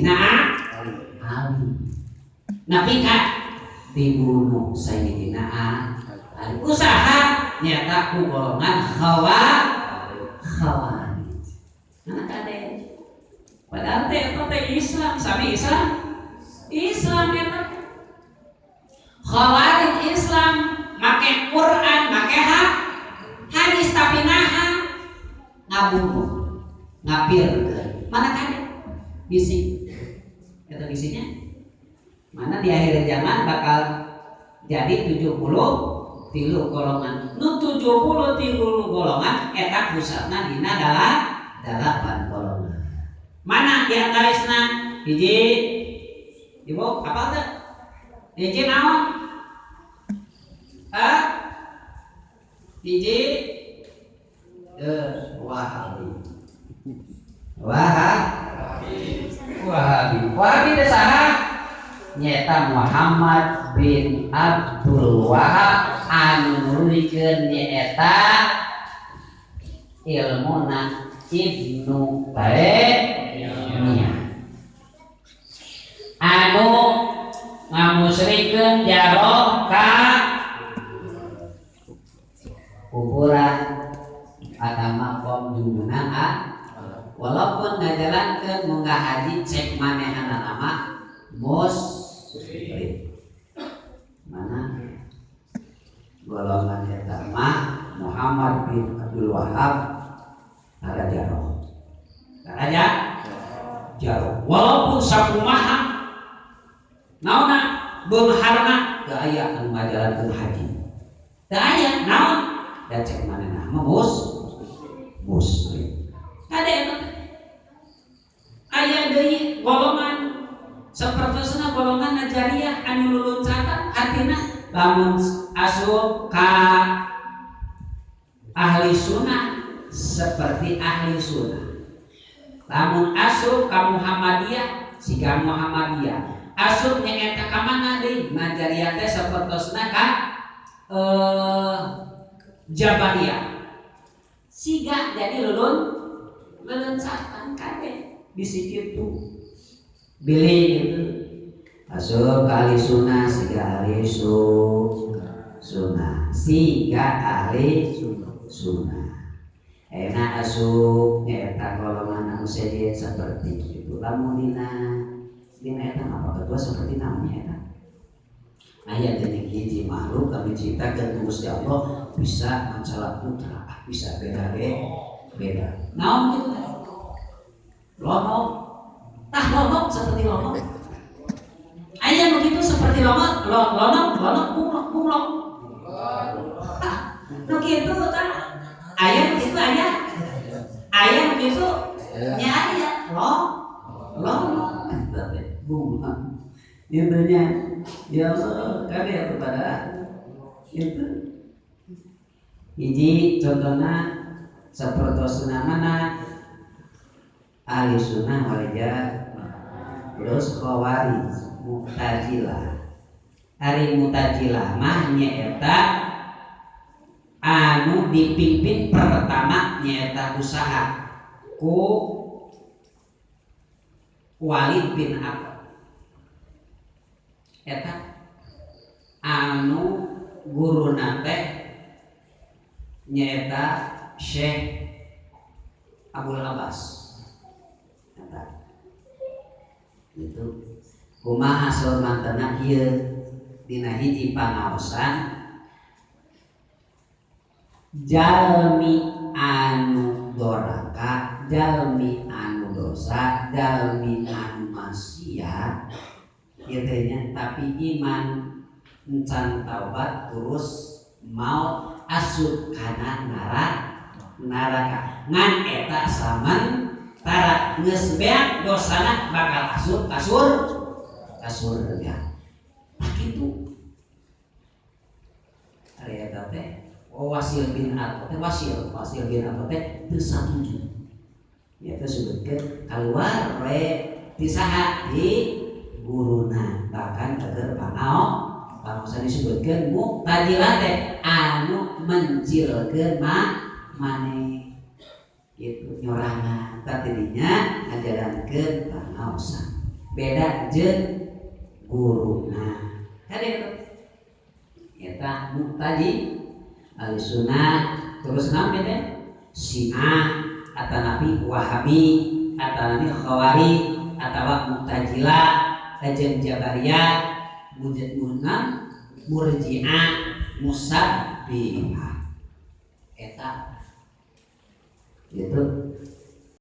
Nah, Ali. Nabi Kak dibunuh Sayyidina Ali. Usaha nyata ku golongan Khawarij. Nah kade. Padahal teh Islam, sami Islam eta. Khawarij Islam make Quran, make hadis tapi ngabunuh, ngapirkeun. Mana kade? Bisik. Eta bisiknya mana di akhir zaman bakal jadi 73 golongan. Nu 73 golongan eta pusatna dina 8 golongan. Mana di antarisna hiji ibu apa teh? Hiji naon? Hiji Wahabi teh saha? Nyata Muhammad bin Abdul Wahab anu nulikeun nyaeta ilmuna Ibnu Taimiyah anu ngamusyrikeun jaro ka kuburan agama kaum jungunan walaupun ngajalankeun munggah haji cek manehana nama musyrik. Mana golongan eta mah Muhammad bin Abdul Wahab Raja Jaro walaupun sakumaha naonna beungharna teu aya anu ngajalankeun haji teu aya naon da cek manehna musyrik. Kade eta aya deui golongan sapertosna golongan Najariyah anu luluncatan hatina lamun asup ka ahli sunnah seperti ahli sunnah, lamun asup ka Muhammadiyah siga Muhammadiyah, asup nyaeta ka mana deui Najariyah teh sapertosna ka Jabariyah siga jadi luluncatan kade bisi kitu bilih gitu asup ka ahli sunnah siga ahli sunnah siga ahli sunnah enak asup nyaeta golongan anu sedih seperti itu lamun dina eta apa kedua seperti namanya eta aya dening hiji makhluk kami ciptakeun Gusti Allah bisa masalah putra bisa beda naon kitu lonok seperti lonok aya nu kitu seperti lonok bunglok nu kitu tah aya nu kitu aya nu kitu nya aya lonok bunglok intinya ya Allah kade kepada itu hiji contohna sapertosna mana ahli sunnah wal jamaah terus Khawarij Mu'tazilah. Ari Mu'tazilah mah nyaeta anu dipimpin pertama nyaeta usaha ku Walid bin Abbas eta anu guruna teh nyaeta Syekh Abdul Abbas eta itu kumaha sormantana kieu dina hiji pangaosan jalmi anu doraka jalmi anu dosa jalmi anu maksiat ieu teh tapi iman encan taubat terus mau asup kana neraka ngan eta samantara geus beak dosana bakal asup ka surga. Nah kitu ari eta teh Wasil bin Abbas Wasil bin Abbas teh teu satuju ya teh sebutkeun kaluar we ti saha di guruna bahkan keur pangaosan disebutkeun Mu'tazilah teh anu mencilkeun maneh gitu nyorangan tadinya ngajarankeun pangaosan beda jeung guruna. Kade eta muqtadi ahli sunnah terus naon teh Syiah atanapi Wahabi atanapi Khawarij atawa Mu'tazilah jeung Jabariyah Murji'ah Musabbihah eta gitu